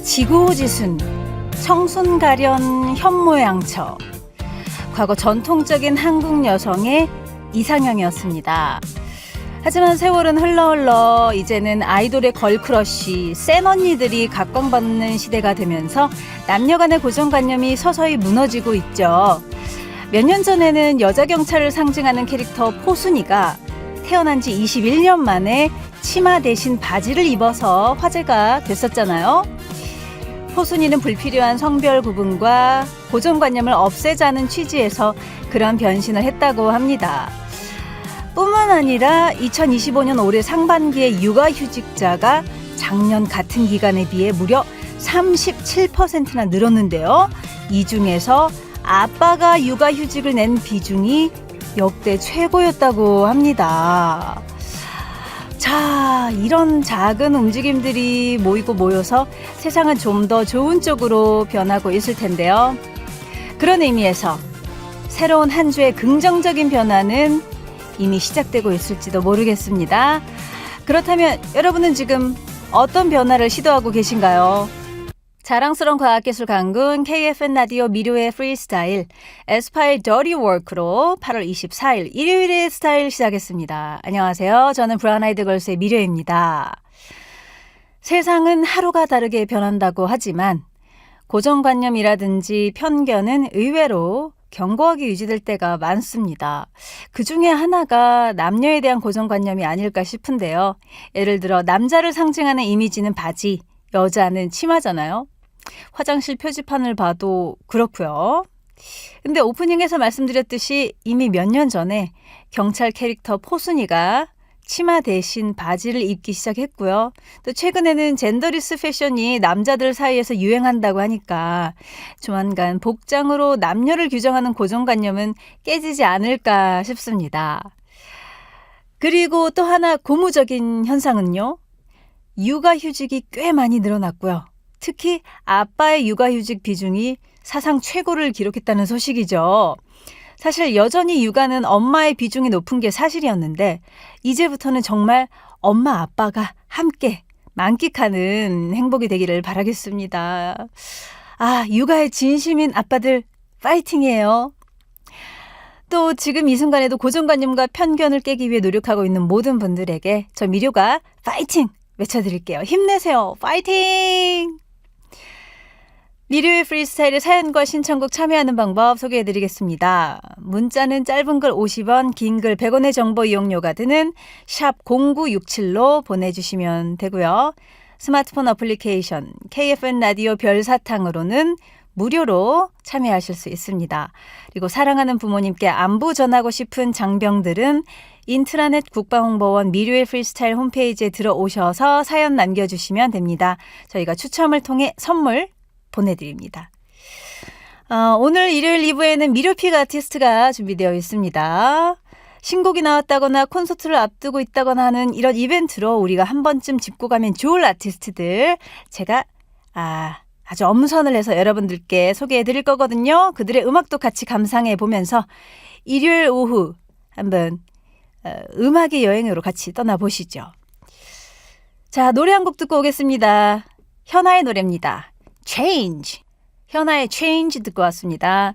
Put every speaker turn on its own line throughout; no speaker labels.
지고지순, 청순가련 현모양처. 과거 전통적인 한국 여성의 이상형이었습니다. 하지만 세월은 흘러 이제는 아이돌의 걸크러쉬, 센 언니들이 각광받는 시대가 되면서 남녀 간의 고정관념이 서서히 무너지고 있죠. 몇 년 전에는 여자 경찰을 상징하는 캐릭터 포순이가 태어난 지 21년 만에 치마 대신 바지를 입어서 화제가 됐었잖아요. 포순이는 불필요한 성별 구분과 고정관념을 없애자는 취지에서 그런 변신을 했다고 합니다. 뿐만 아니라 2025년 올해 상반기에 육아휴직자가 작년 같은 기간에 비해 무려 37%나 늘었는데요. 이 중에서 아빠가 육아휴직을 낸 비중이 역대 최고였다고 합니다. 자, 이런 작은 움직임들이 모여서 세상은 좀 더 좋은 쪽으로 변하고 있을 텐데요. 그런 의미에서 새로운 한 주의 긍정적인 변화는 이미 시작되고 있을지도 모르겠습니다. 그렇다면 여러분은 지금 어떤 변화를 시도하고 계신가요? 자랑스러운 과학기술 강군 KFN 라디오 미료의 프리스타일 에스파의 더티 워크로 8월 24일 일요일의 스타일 시작했습니다. 안녕하세요. 저는 브라운 아이드 걸스의 미료입니다. 세상은 하루가 다르게 변한다고 하지만 고정관념이라든지 편견은 의외로 견고하게 유지될 때가 많습니다. 그 중에 하나가 남녀에 대한 고정관념이 아닐까 싶은데요. 예를 들어 남자를 상징하는 이미지는 바지, 여자는 치마잖아요. 화장실 표지판을 봐도 그렇고요. 근데 오프닝에서 말씀드렸듯이 이미 몇 년 전에 경찰 캐릭터 포순이가 치마 대신 바지를 입기 시작했고요. 또 최근에는 젠더리스 패션이 남자들 사이에서 유행한다고 하니까 조만간 복장으로 남녀를 규정하는 고정관념은 깨지지 않을까 싶습니다. 그리고 또 하나 고무적인 현상은요. 육아휴직이 꽤 많이 늘어났고요. 특히 아빠의 육아휴직 비중이 사상 최고를 기록했다는 소식이죠. 사실 여전히 육아는 엄마의 비중이 높은 게 사실이었는데 이제부터는 정말 엄마 아빠가 함께 만끽하는 행복이 되기를 바라겠습니다. 아, 육아에 진심인 아빠들 파이팅이에요. 또 지금 이 순간에도 고정관념과 편견을 깨기 위해 노력하고 있는 모든 분들에게 저 미료가 파이팅 외쳐드릴게요. 힘내세요. 파이팅! 미료의 프리스타일의 사연과 신청곡 참여하는 방법 소개해드리겠습니다. 문자는 짧은 글 50원, 긴 글 100원의 정보 이용료가 드는 샵 0967로 보내주시면 되고요. 스마트폰 어플리케이션 KFN 라디오 별사탕으로는 무료로 참여하실 수 있습니다. 그리고 사랑하는 부모님께 안부 전하고 싶은 장병들은 인트라넷 국방홍보원 미료의 프리스타일 홈페이지에 들어오셔서 사연 남겨주시면 됩니다. 저희가 추첨을 통해 선물 보내드립니다. 오늘 일요일 2부에는 미료픽 아티스트가 준비되어 있습니다. 신곡이 나왔다거나 콘서트를 앞두고 있다거나 하는 이런 이벤트로 우리가 한 번쯤 짚고 가면 좋을 아티스트들 제가 아주 엄선을 해서 여러분들께 소개해 드릴 거거든요. 그들의 음악도 같이 감상해 보면서 일요일 오후 한번 음악의 여행으로 같이 떠나보시죠. 자, 노래 한 곡 듣고 오겠습니다. 현아의 노래입니다. Change. 현아의 Change 듣고 왔습니다.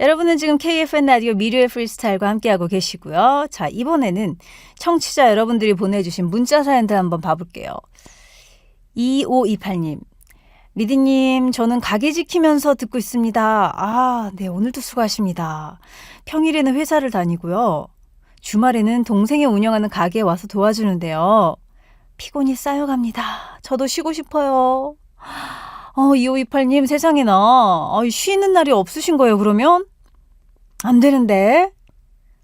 여러분은 지금 KFN 라디오 미료의 프리스타일과 함께하고 계시고요. 자, 이번에는 청취자 여러분들이 보내주신 문자 사연들 한번 봐볼게요. 2528님. 미디님, 저는 가게 지키면서 듣고 있습니다. 네, 오늘도 수고하십니다. 평일에는 회사를 다니고요. 주말에는 동생이 운영하는 가게에 와서 도와주는데요. 피곤이 쌓여갑니다. 저도 쉬고 싶어요. 2528님, 세상에나 쉬는 날이 없으신 거예요, 그러면? 안 되는데.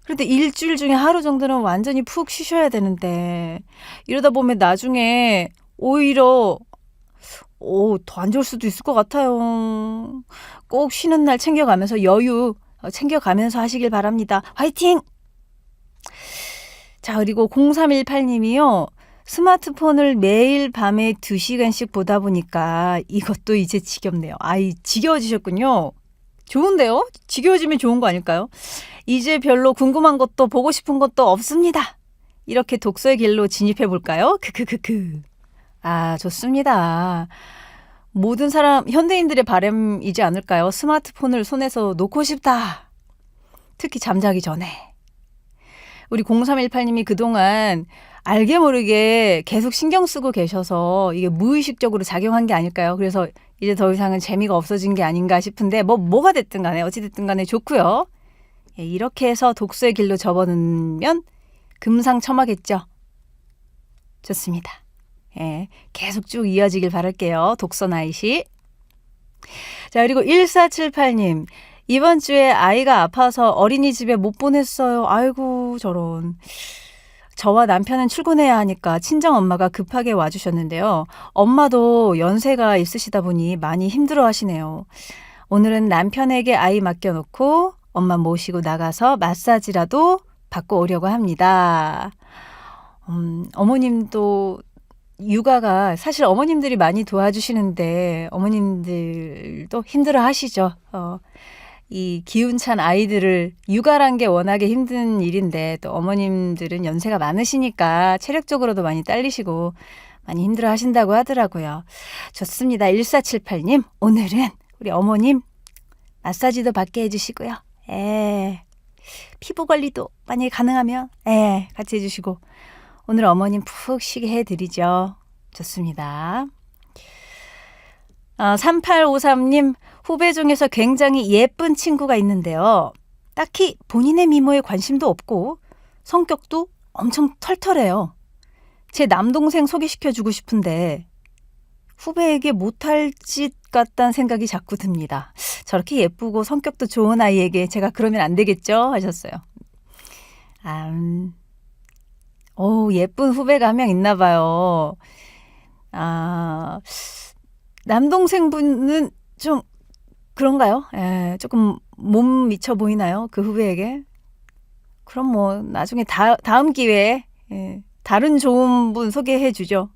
그런데 일주일 중에 하루 정도는 완전히 푹 쉬셔야 되는데 이러다 보면 나중에 오히려 더 안 좋을 수도 있을 것 같아요. 꼭 쉬는 날 챙겨가면서 여유 챙겨가면서 하시길 바랍니다. 화이팅! 자, 그리고 0318님이요. 스마트폰을 매일 밤에 2시간씩 보다 보니까 이것도 이제 지겹네요. 지겨워지셨군요. 좋은데요? 지겨워지면 좋은 거 아닐까요? 이제 별로 궁금한 것도 보고 싶은 것도 없습니다. 이렇게 독서의 길로 진입해 볼까요? 좋습니다. 모든 사람, 현대인들의 바람이지 않을까요? 스마트폰을 손에서 놓고 싶다. 특히 잠자기 전에. 우리 0318님이 그동안 알게 모르게 계속 신경 쓰고 계셔서 이게 무의식적으로 작용한 게 아닐까요? 그래서 이제 더 이상은 재미가 없어진 게 아닌가 싶은데 뭐가 됐든 간에 어찌됐든 간에 좋고요. 예, 이렇게 해서 독서의 길로 접어들면 금상첨화겠죠. 좋습니다. 예, 계속 쭉 이어지길 바랄게요. 독서 나이시. 자, 그리고 1478님. 이번 주에 아이가 아파서 어린이집에 못 보냈어요. 아이고 저런. 저와 남편은 출근해야 하니까 친정엄마가 급하게 와주셨는데요. 엄마도 연세가 있으시다 보니 많이 힘들어 하시네요. 오늘은 남편에게 아이 맡겨놓고 엄마 모시고 나가서 마사지라도 받고 오려고 합니다. 어머님도 육아가 사실 어머님들이 많이 도와주시는데 어머님들도 힘들어 하시죠. 이 기운찬 아이들을 육아란 게 워낙에 힘든 일인데 또 어머님들은 연세가 많으시니까 체력적으로도 많이 딸리시고 많이 힘들어 하신다고 하더라고요. 좋습니다. 1478님 오늘은 우리 어머님 마사지도 받게 해주시고요. 피부 관리도 만약에 가능하면 같이 해주시고 오늘 어머님 푹 쉬게 해드리죠. 좋습니다. 3853님 후배 중에서 굉장히 예쁜 친구가 있는데요. 딱히 본인의 미모에 관심도 없고 성격도 엄청 털털해요. 제 남동생 소개시켜주고 싶은데 후배에게 못할 짓 같다는 생각이 자꾸 듭니다. 저렇게 예쁘고 성격도 좋은 아이에게 제가 그러면 안 되겠죠? 하셨어요. 예쁜 후배가 한 명 있나 봐요. 남동생분은 좀 그런가요? 조금 몸 미쳐 보이나요? 그 후배에게? 그럼 뭐 나중에 다음 기회에 다른 좋은 분 소개해 주죠.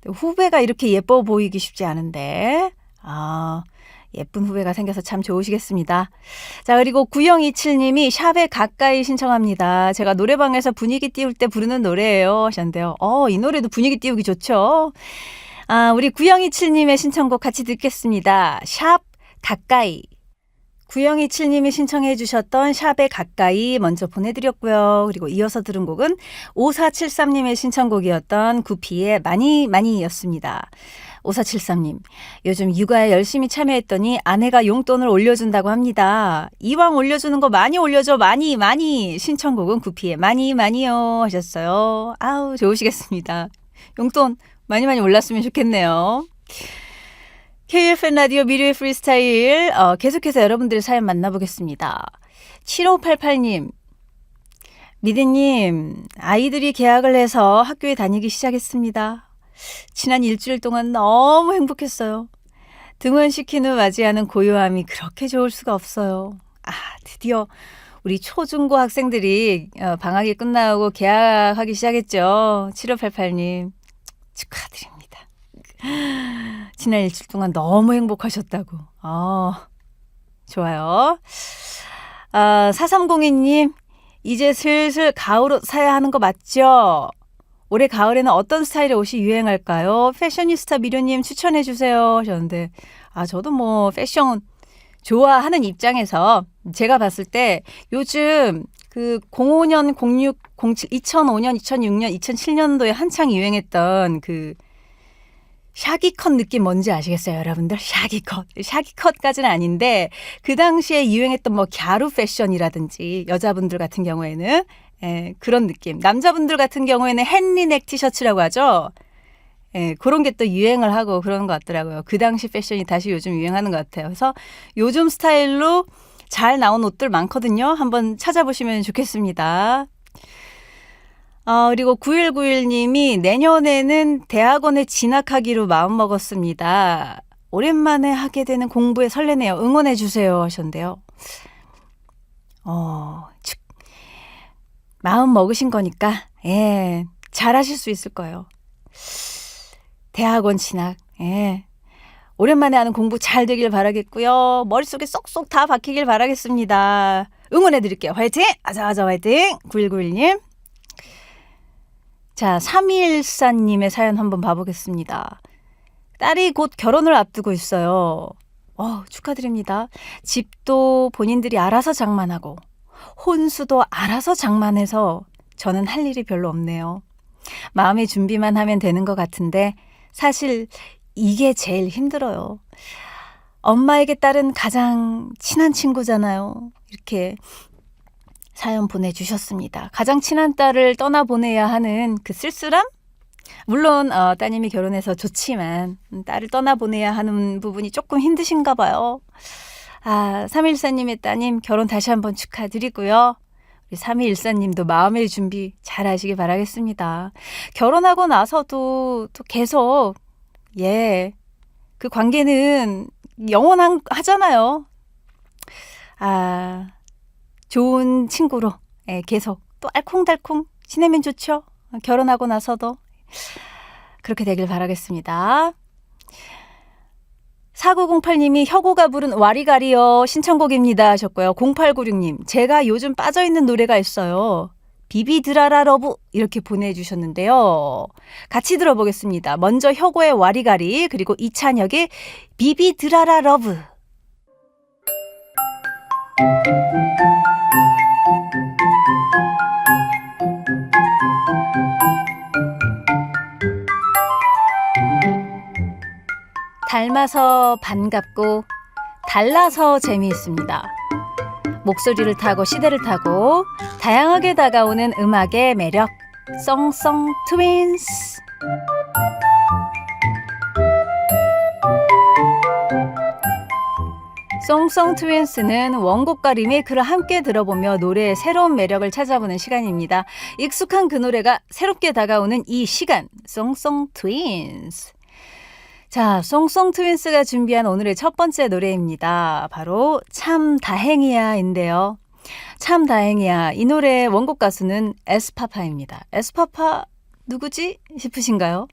후배가 이렇게 예뻐 보이기 쉽지 않은데 예쁜 후배가 생겨서 참 좋으시겠습니다. 자, 그리고 9027님이 샵에 가까이 신청합니다. 제가 노래방에서 분위기 띄울 때 부르는 노래예요 하셨는데요. 이 노래도 분위기 띄우기 좋죠. 우리 9027님의 신청곡 같이 듣겠습니다. 샵 가까이. 9027님이 신청해 주셨던 샵에 가까이 먼저 보내드렸고요. 그리고 이어서 들은 곡은 5473님의 신청곡이었던 구피의 많이 많이였습니다. 5473님, 요즘 육아에 열심히 참여했더니 아내가 용돈을 올려준다고 합니다. 이왕 올려주는 거 많이 올려줘. 많이 많이. 신청곡은 구피의 많이 많이요 하셨어요. 아우 좋으시겠습니다. 용돈 많이 많이 올랐으면 좋겠네요. KFN 라디오 미르의 프리스타일 계속해서 여러분들의 사연 만나보겠습니다. 7588님, 미드님, 아이들이 개학을 해서 학교에 다니기 시작했습니다. 지난 일주일 동안 너무 행복했어요. 등원시킨 후 맞이하는 고요함이 그렇게 좋을 수가 없어요. 드디어 우리 초중고 학생들이 방학이 끝나고 개학하기 시작했죠. 7588님 축하드립니다. 지난 일주일 동안 너무 행복하셨다고. 좋아요. 4302님 이제 슬슬 가을 옷 사야 하는 거 맞죠? 올해 가을에는 어떤 스타일의 옷이 유행할까요? 패셔니스타 미료님 추천해 주세요 하셨는데 저도 뭐 패션 좋아하는 입장에서 제가 봤을 때 요즘 그 05년, 06, 07, 2005년, 2006년, 2007년도에 한창 유행했던 그 샤기컷 느낌 뭔지 아시겠어요, 여러분들? 샤기컷까지는 아닌데 그 당시에 유행했던 뭐 갸루 패션이라든지 여자분들 같은 경우에는 그런 느낌. 남자분들 같은 경우에는 헨리넥 티셔츠라고 하죠. 그런 게 또 유행을 하고 그러는 것 같더라고요. 그 당시 패션이 다시 요즘 유행하는 것 같아요. 그래서 요즘 스타일로 잘 나온 옷들 많거든요. 한번 찾아보시면 좋겠습니다. 그리고 9191님이 내년에는 대학원에 진학하기로 마음먹었습니다. 오랜만에 하게 되는 공부에 설레네요. 응원해 주세요 하셨는데요. 마음 먹으신 거니까 잘하실 수 있을 거예요. 대학원 진학 오랜만에 하는 공부 잘 되길 바라겠고요. 머릿속에 쏙쏙 다 박히길 바라겠습니다. 응원해 드릴게요. 화이팅! 아자아자 화이팅! 9191님. 자, 3214님의 사연 한번 봐보겠습니다. 딸이 곧 결혼을 앞두고 있어요. 축하드립니다. 집도 본인들이 알아서 장만하고 혼수도 알아서 장만해서 저는 할 일이 별로 없네요. 마음의 준비만 하면 되는 것 같은데 사실 이게 제일 힘들어요. 엄마에게 딸은 가장 친한 친구잖아요. 이렇게 사연 보내주셨습니다. 가장 친한 딸을 떠나보내야 하는 그 쓸쓸함? 물론 따님이 결혼해서 좋지만 딸을 떠나보내야 하는 부분이 조금 힘드신가 봐요. 3214님의 따님 결혼 다시 한번 축하드리고요. 우리 3214님도 마음의 준비 잘 하시기 바라겠습니다. 결혼하고 나서도 또 계속 그 관계는 영원하잖아요. 좋은 친구로 계속 또 알콩달콩 지내면 좋죠. 결혼하고 나서도 그렇게 되길 바라겠습니다. 4908님이 혁오가 부른 와리가리요 신청곡입니다 하셨고요. 0896님 제가 요즘 빠져있는 노래가 있어요. 비비드라라 러브 이렇게 보내주셨는데요. 같이 들어보겠습니다. 먼저 혁오의 와리가리 그리고 이찬혁의 비비드라라 러브. 닮아서 반갑고 달라서 재미있습니다. 목소리를 타고 시대를 타고 다양하게 다가오는 음악의 매력 썽썽 트윈스. 썽썽 트윈스는 원곡과 리메이크를 함께 들어보며 노래의 새로운 매력을 찾아보는 시간입니다. 익숙한 그 노래가 새롭게 다가오는 이 시간 썽썽 트윈스. 자, 썽썽 트윈스가 준비한 오늘의 첫 번째 노래입니다. 바로 참 다행이야인데요. 참 다행이야. 이 노래의 원곡 가수는 에스파파입니다. 에스파파 누구지 싶으신가요?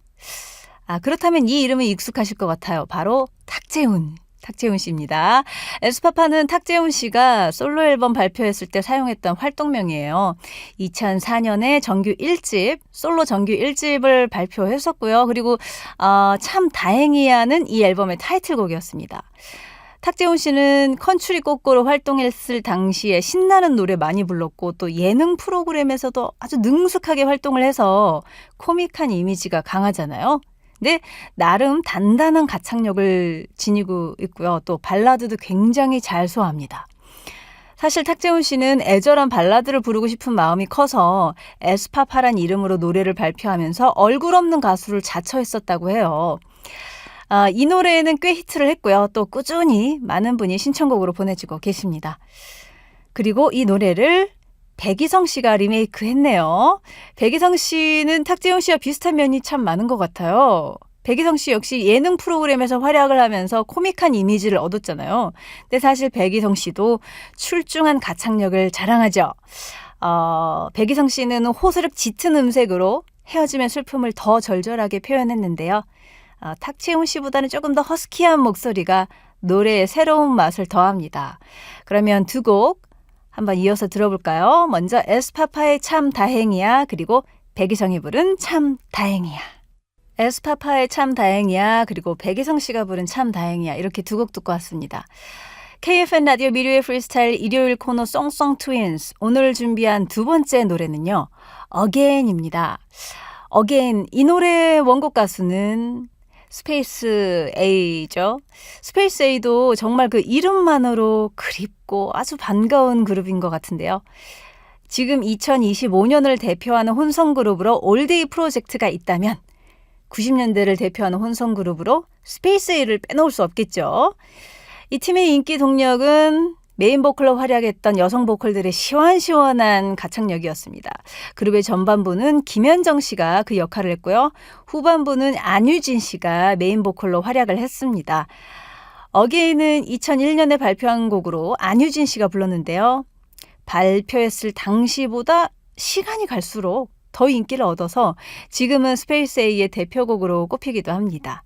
그렇다면 이 이름이 익숙하실 것 같아요. 바로 탁재훈 씨입니다. 에스파파는 탁재훈 씨가 솔로 앨범 발표했을 때 사용했던 활동명이에요. 2004년에 솔로 정규 1집을 발표했었고요. 그리고 참 다행이야는 이 앨범의 타이틀곡이었습니다. 탁재훈 씨는 컨츄리 꼬꼬로 활동했을 당시에 신나는 노래 많이 불렀고 또 예능 프로그램에서도 아주 능숙하게 활동을 해서 코믹한 이미지가 강하잖아요. 근데 나름 단단한 가창력을 지니고 있고요. 또 발라드도 굉장히 잘 소화합니다. 사실 탁재훈 씨는 애절한 발라드를 부르고 싶은 마음이 커서 에스파파란 이름으로 노래를 발표하면서 얼굴 없는 가수를 자처했었다고 해요. 이 노래에는 꽤 히트를 했고요. 또 꾸준히 많은 분이 신청곡으로 보내주고 계십니다. 그리고 이 노래를 백이성 씨가 리메이크 했네요. 백이성 씨는 탁재훈 씨와 비슷한 면이 참 많은 것 같아요. 백이성 씨 역시 예능 프로그램에서 활약을 하면서 코믹한 이미지를 얻었잖아요. 근데 사실 백이성 씨도 출중한 가창력을 자랑하죠. 백이성 씨는 호소력 짙은 음색으로 헤어짐의 슬픔을 더 절절하게 표현했는데요. 탁재훈 씨보다는 조금 더 허스키한 목소리가 노래의 새로운 맛을 더합니다. 그러면 두 곡 한번 이어서 들어볼까요? 먼저 에스파파의 참 다행이야 그리고 백이성이 부른 참 다행이야. 에스파파의 참 다행이야 그리고 백이성 씨가 부른 참 다행이야 이렇게 두 곡 듣고 왔습니다. KFN 라디오 미르의 프리스타일 일요일 코너 썽썽 트윈스 오늘 준비한 두 번째 노래는요. 어게인입니다. 어게인 이 노래의 원곡 가수는 스페이스 A죠. 스페이스 A도 정말 그 이름만으로 그립고 아주 반가운 그룹인 것 같은데요. 지금 2025년을 대표하는 혼성그룹으로 올데이 프로젝트가 있다면 90년대를 대표하는 혼성그룹으로 스페이스 A를 빼놓을 수 없겠죠. 이 팀의 인기 동력은 메인 보컬로 활약했던 여성 보컬들의 시원시원한 가창력이었습니다. 그룹의 전반부는 김현정 씨가 그 역할을 했고요. 후반부는 안유진 씨가 메인 보컬로 활약을 했습니다. 어게인은 2001년에 발표한 곡으로 안유진 씨가 불렀는데요. 발표했을 당시보다 시간이 갈수록 더 인기를 얻어서 지금은 스페이스 A의 대표곡으로 꼽히기도 합니다.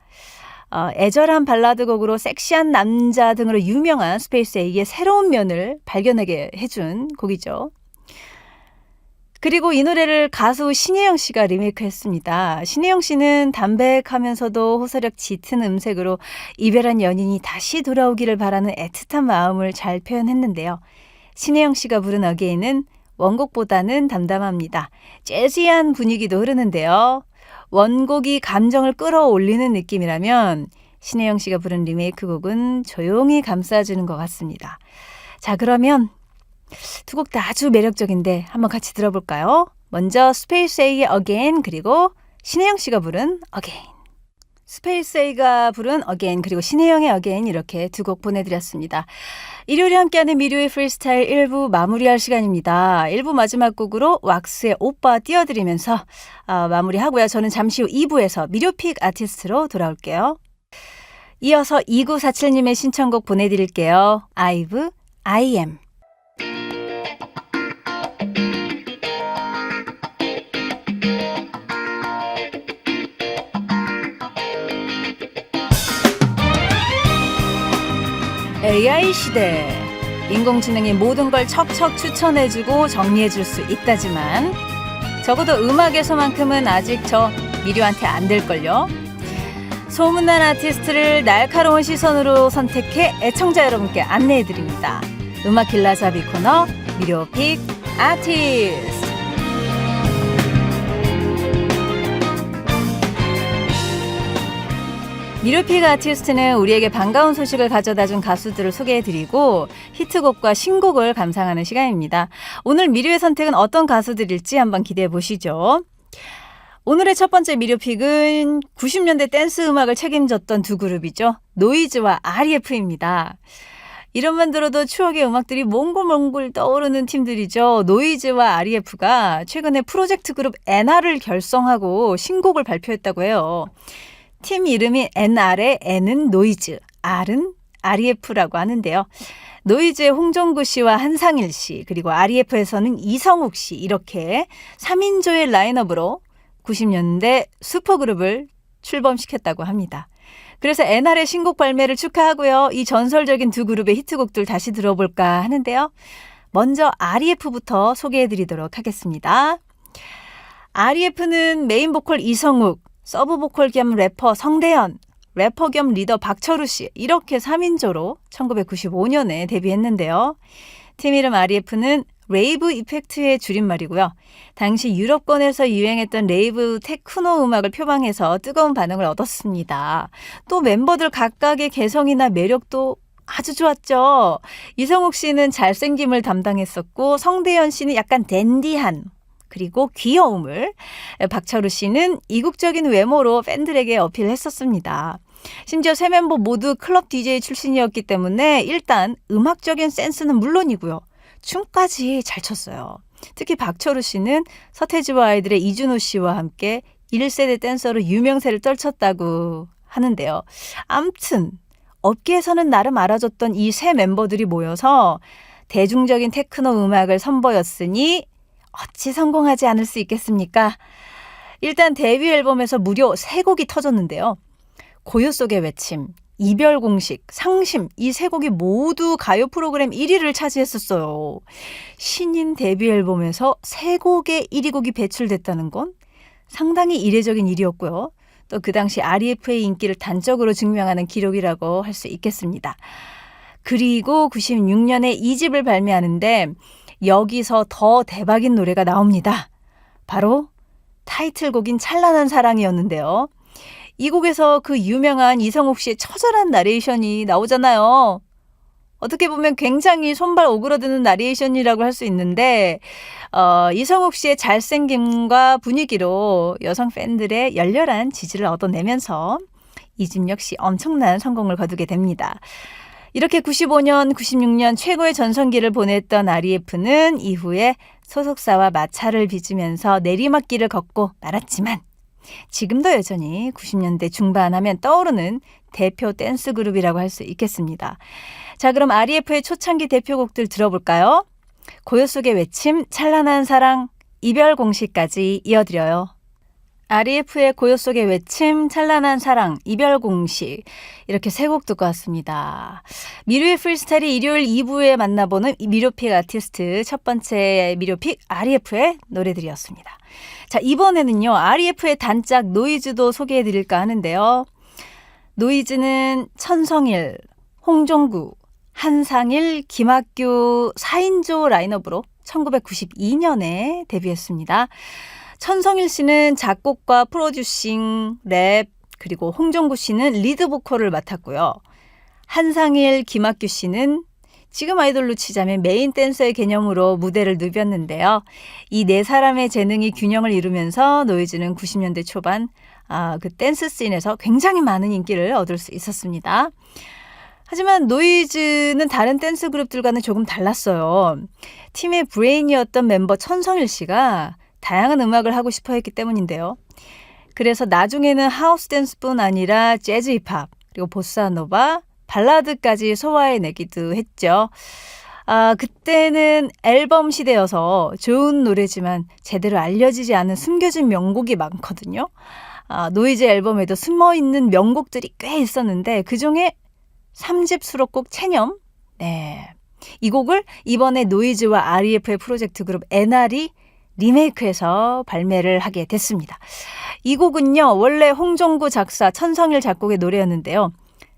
애절한 발라드 곡으로 섹시한 남자 등으로 유명한 스페이스 A의 새로운 면을 발견하게 해준 곡이죠. 그리고 이 노래를 가수 신혜영 씨가 리메이크했습니다. 신혜영 씨는 담백하면서도 호소력 짙은 음색으로 이별한 연인이 다시 돌아오기를 바라는 애틋한 마음을 잘 표현했는데요. 신혜영 씨가 부른 어게인은 원곡보다는 담담합니다. 재즈한 분위기도 흐르는데요. 원곡이 감정을 끌어올리는 느낌이라면 신혜영 씨가 부른 리메이크 곡은 조용히 감싸주는 것 같습니다. 자, 그러면 두 곡 다 아주 매력적인데 한번 같이 들어볼까요? 먼저 스페이스 A의 Again 그리고 신혜영 씨가 부른 Again. 스페이스 A가 부른 Again 그리고 신혜영의 Again 이렇게 두 곡 보내드렸습니다. 일요일에 함께하는 미료의 프리스타일 1부 마무리할 시간입니다. 1부 마지막 곡으로 왁스의 오빠 띄워드리면서 마무리하고요. 저는 잠시 후 2부에서 미료픽 아티스트로 돌아올게요. 이어서 2947님의 신청곡 보내드릴게요. 아이브, I am. AI 시대. 인공지능이 모든 걸 척척 추천해주고 정리해줄 수 있다지만 적어도 음악에서만큼은 아직 저 미료한테 안 될걸요. 소문난 아티스트를 날카로운 시선으로 선택해 애청자 여러분께 안내해드립니다. 음악 길라잡이 코너 미료픽 아티스트. 미료픽 아티스트는 우리에게 반가운 소식을 가져다준 가수들을 소개해드리고 히트곡과 신곡을 감상하는 시간입니다. 오늘 미료의 선택은 어떤 가수들일지 한번 기대해보시죠. 오늘의 첫 번째 미료픽은 90년대 댄스 음악을 책임졌던 두 그룹이죠. 노이즈와 REF입니다. 이름만 들어도 추억의 음악들이 몽골몽골 떠오르는 팀들이죠. 노이즈와 REF가 최근에 프로젝트 그룹 NR을 결성하고 신곡을 발표했다고 해요. 팀 이름이 NR의 N은 노이즈, R은 REF라고 하는데요. 노이즈의 홍종구 씨와 한상일 씨, 그리고 REF에서는 이성욱 씨 이렇게 3인조의 라인업으로 90년대 슈퍼그룹을 출범시켰다고 합니다. 그래서 NR의 신곡 발매를 축하하고요. 이 전설적인 두 그룹의 히트곡들 다시 들어볼까 하는데요. 먼저 REF부터 소개해드리도록 하겠습니다. REF는 메인 보컬 이성욱, 서브 보컬 겸 래퍼 성대현, 래퍼 겸 리더 박철우 씨 이렇게 3인조로 1995년에 데뷔했는데요. 팀 이름 REF는 레이브 이펙트의 줄임말이고요. 당시 유럽권에서 유행했던 레이브 테크노 음악을 표방해서 뜨거운 반응을 얻었습니다. 또 멤버들 각각의 개성이나 매력도 아주 좋았죠. 이성욱 씨는 잘생김을 담당했었고 성대현 씨는 약간 댄디한 그리고 귀여움을, 박철우 씨는 이국적인 외모로 팬들에게 어필했었습니다. 심지어 세 멤버 모두 클럽 DJ 출신이었기 때문에 일단 음악적인 센스는 물론이고요. 춤까지 잘 췄어요. 특히 박철우 씨는 서태지와 아이들의 이준호 씨와 함께 1세대 댄서로 유명세를 떨쳤다고 하는데요. 암튼 업계에서는 나름 알아줬던 이 세 멤버들이 모여서 대중적인 테크노 음악을 선보였으니 어찌 성공하지 않을 수 있겠습니까? 일단 데뷔 앨범에서 무려 3곡이 터졌는데요. 고요 속의 외침, 이별 공식, 상심 이 3곡이 모두 가요 프로그램 1위를 차지했었어요. 신인 데뷔 앨범에서 3곡의 1위 곡이 배출됐다는 건 상당히 이례적인 일이었고요. 또 그 당시 REF의 인기를 단적으로 증명하는 기록이라고 할 수 있겠습니다. 그리고 96년에 2집을 발매하는데 여기서 더 대박인 노래가 나옵니다. 바로 타이틀곡인 찬란한 사랑이었는데요. 이 곡에서 그 유명한 이성욱 씨의 처절한 나레이션이 나오잖아요. 어떻게 보면 굉장히 손발 오그라드는 나레이션이라고 할 수 있는데 이성욱 씨의 잘생김과 분위기로 여성 팬들의 열렬한 지지를 얻어내면서 이 집 역시 엄청난 성공을 거두게 됩니다. 이렇게 95년, 96년 최고의 전성기를 보냈던 REF는 이후에 소속사와 마찰을 빚으면서 내리막길을 걷고 말았지만 지금도 여전히 90년대 중반 하면 떠오르는 대표 댄스 그룹이라고 할 수 있겠습니다. 자, 그럼 REF의 초창기 대표곡들 들어볼까요? 고요 속의 외침, 찬란한 사랑, 이별 공식까지 이어드려요. REF의 고요 속의 외침, 찬란한 사랑, 이별 공식 이렇게 세 곡 듣고 왔습니다. 미료의 프리스타일이 일요일 2부에 만나보는 미료픽 아티스트 첫 번째 미료픽 REF의 노래들이었습니다. 자, 이번에는요. REF의 단짝 노이즈도 소개해드릴까 하는데요. 노이즈는 천성일, 홍종구, 한상일, 김학규 4인조 라인업으로 1992년에 데뷔했습니다. 천성일 씨는 작곡과 프로듀싱, 랩, 그리고 홍종구 씨는 리드 보컬을 맡았고요. 한상일, 김학규 씨는 지금 아이돌로 치자면 메인 댄서의 개념으로 무대를 누볐는데요. 이 네 사람의 재능이 균형을 이루면서 노이즈는 90년대 초반 그 댄스 씬에서 굉장히 많은 인기를 얻을 수 있었습니다. 하지만 노이즈는 다른 댄스 그룹들과는 조금 달랐어요. 팀의 브레인이었던 멤버 천성일 씨가 다양한 음악을 하고 싶어 했기 때문인데요. 그래서 나중에는 하우스 댄스뿐 아니라 재즈 힙합, 그리고 보사노바, 발라드까지 소화해내기도 했죠. 그때는 앨범 시대여서 좋은 노래지만 제대로 알려지지 않은 숨겨진 명곡이 많거든요. 노이즈 앨범에도 숨어있는 명곡들이 꽤 있었는데 그중에 3집 수록곡 체념, 네, 이 곡을 이번에 노이즈와 REF의 프로젝트 그룹 NR이 리메이크해서 발매를 하게 됐습니다. 이 곡은요. 원래 홍종구 작사, 천성일 작곡의 노래였는데요.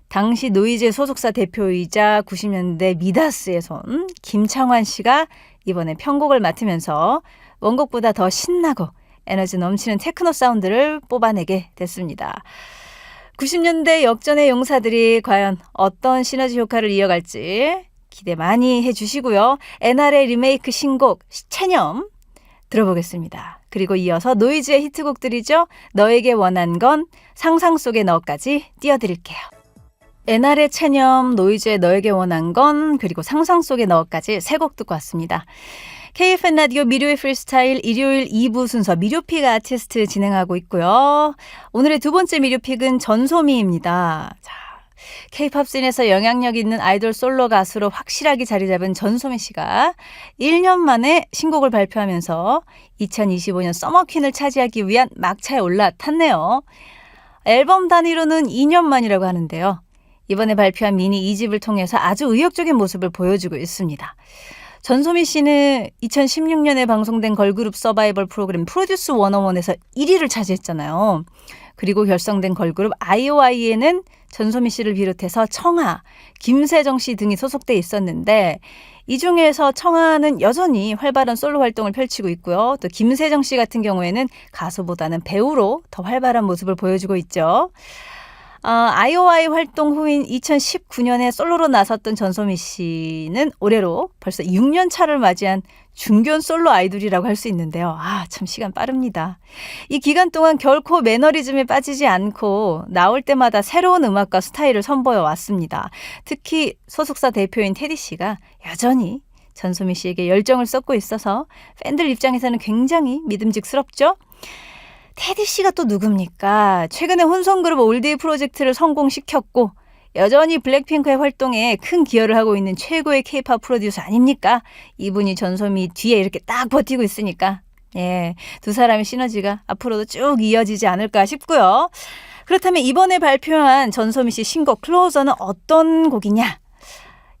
당시 노이즈의 소속사 대표이자 90년대 미다스의 손 김창완 씨가 이번에 편곡을 맡으면서 원곡보다 더 신나고 에너지 넘치는 테크노 사운드를 뽑아내게 됐습니다. 90년대 역전의 용사들이 과연 어떤 시너지 효과를 이어갈지 기대 많이 해주시고요. NR의 리메이크 신곡 체념 들어보겠습니다. 그리고 이어서 노이즈의 히트곡들이죠. 너에게 원한 건, 상상 속의 너까지 띄워드릴게요. NR의 체념, 노이즈의 너에게 원한 건, 그리고 상상 속의 너까지 세 곡 듣고 왔습니다. KFN 라디오 미료의 프리스타일 일요일 2부 순서 미료픽 아티스트 진행하고 있고요. 오늘의 두 번째 미료픽은 전소미입니다. 자, K-팝 씬에서 영향력 있는 아이돌 솔로 가수로 확실하게 자리 잡은 전소미 씨가 1년 만에 신곡을 발표하면서 2025년 서머퀸을 차지하기 위한 막차에 올라탔네요. 앨범 단위로는 2년 만이라고 하는데요. 이번에 발표한 미니 2집을 통해서 아주 의욕적인 모습을 보여주고 있습니다. 전소미 씨는 2016년에 방송된 걸그룹 서바이벌 프로그램 프로듀스 101에서 1위를 차지했잖아요. 그리고 결성된 걸그룹 IOI에는 전소미 씨를 비롯해서 청아, 김세정 씨 등이 소속돼 있었는데 이 중에서 청아는 여전히 활발한 솔로 활동을 펼치고 있고요. 또 김세정 씨 같은 경우에는 가수보다는 배우로 더 활발한 모습을 보여주고 있죠. IOI 활동 후인 2019년에 솔로로 나섰던 전소미 씨는 올해로 벌써 6년 차를 맞이한 중견 솔로 아이돌이라고 할 수 있는데요. 참 시간 빠릅니다. 이 기간 동안 결코 매너리즘에 빠지지 않고 나올 때마다 새로운 음악과 스타일을 선보여 왔습니다. 특히 소속사 대표인 테디 씨가 여전히 전소미 씨에게 열정을 쏟고 있어서 팬들 입장에서는 굉장히 믿음직스럽죠. 테디 씨가 또 누굽니까? 최근에 혼성그룹 올데이 프로젝트를 성공시켰고 여전히 블랙핑크의 활동에 큰 기여를 하고 있는 최고의 K-팝 프로듀서 아닙니까? 이분이 전소미 뒤에 이렇게 딱 버티고 있으니까 두 사람의 시너지가 앞으로도 쭉 이어지지 않을까 싶고요. 그렇다면 이번에 발표한 전소미 씨 신곡 클로저는 어떤 곡이냐?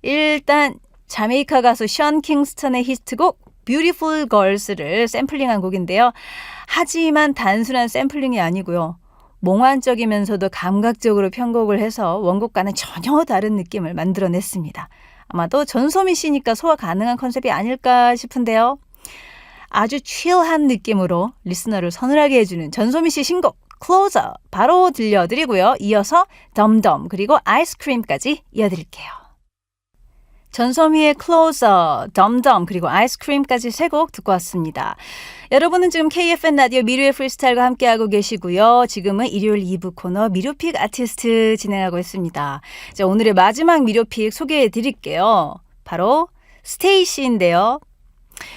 일단 자메이카 가수 션 킹스턴의 히트곡 Beautiful Girls를 샘플링한 곡인데요. 하지만 단순한 샘플링이 아니고요. 몽환적이면서도 감각적으로 편곡을 해서 원곡과는 전혀 다른 느낌을 만들어냈습니다. 아마도 전소미 씨니까 소화 가능한 컨셉이 아닐까 싶은데요. 아주 칠한 느낌으로 리스너를 서늘하게 해주는 전소미 씨 신곡 Closer 바로 들려드리고요. 이어서 덤덤 그리고 아이스크림까지 이어드릴게요. 전소미의 Closer, 덤덤 그리고 아이스크림까지 세 곡 듣고 왔습니다. 여러분은 지금 KFN 라디오 미료의 프리스타일과 함께하고 계시고요. 지금은 일요일 2부 코너 미료픽 아티스트 진행하고 있습니다. 자, 오늘의 마지막 미료픽 소개해 드릴게요. 바로 스테이시인데요.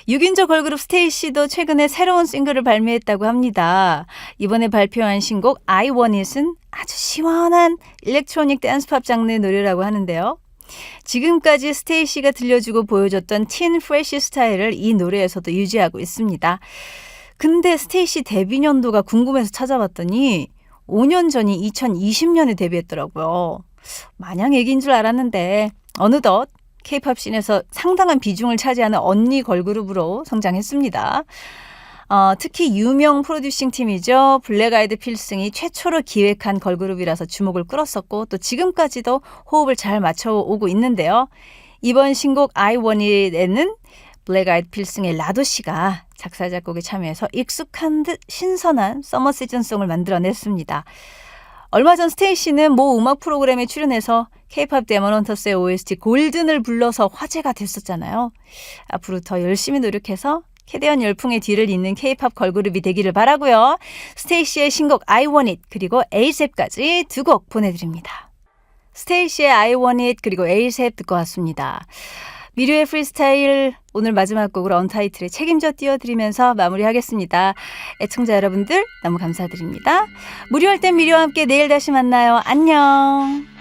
6인조 걸그룹 스테이시도 최근에 새로운 싱글을 발매했다고 합니다. 이번에 발표한 신곡 I Want It은 아주 시원한 일렉트로닉 댄스팝 장르의 노래라고 하는데요. 지금까지 스테이시가 들려주고 보여줬던 틴 프레쉬 스타일을 이 노래에서도 유지하고 있습니다. 근데 스테이시 데뷔 년도가 궁금해서 찾아봤더니 5년 전이 2020년에 데뷔했더라고요. 마냥 애기인 줄 알았는데 어느덧 K-팝 씬에서 상당한 비중을 차지하는 언니 걸그룹으로 성장했습니다. 특히 유명 프로듀싱 팀이죠. 블랙 아이드 필승이 최초로 기획한 걸그룹이라서 주목을 끌었었고 또 지금까지도 호흡을 잘 맞춰오고 있는데요. 이번 신곡 I Want It에는 블랙 아이드 필승의 라도 씨가 작사 작곡에 참여해서 익숙한 듯 신선한 서머 시즌송을 만들어냈습니다. 얼마 전 스테이시는 모 음악 프로그램에 출연해서 K-팝 데몬 헌터스의 OST 골든을 불러서 화제가 됐었잖아요. 앞으로 더 열심히 노력해서 캐대언 열풍의 뒤를 잇는 K-팝 걸그룹이 되기를 바라고요. 스테이시의 신곡 I Want It 그리고 에이셉까지 두 곡 보내드립니다. 스테이시의 I Want It 그리고 에이셉 듣고 왔습니다. 미르의 프리스타일 오늘 마지막 곡으로 언타이틀에 책임져 띄워드리면서 마무리하겠습니다. 애청자 여러분들 너무 감사드립니다. 무료할 땐 미르와 함께 내일 다시 만나요. 안녕.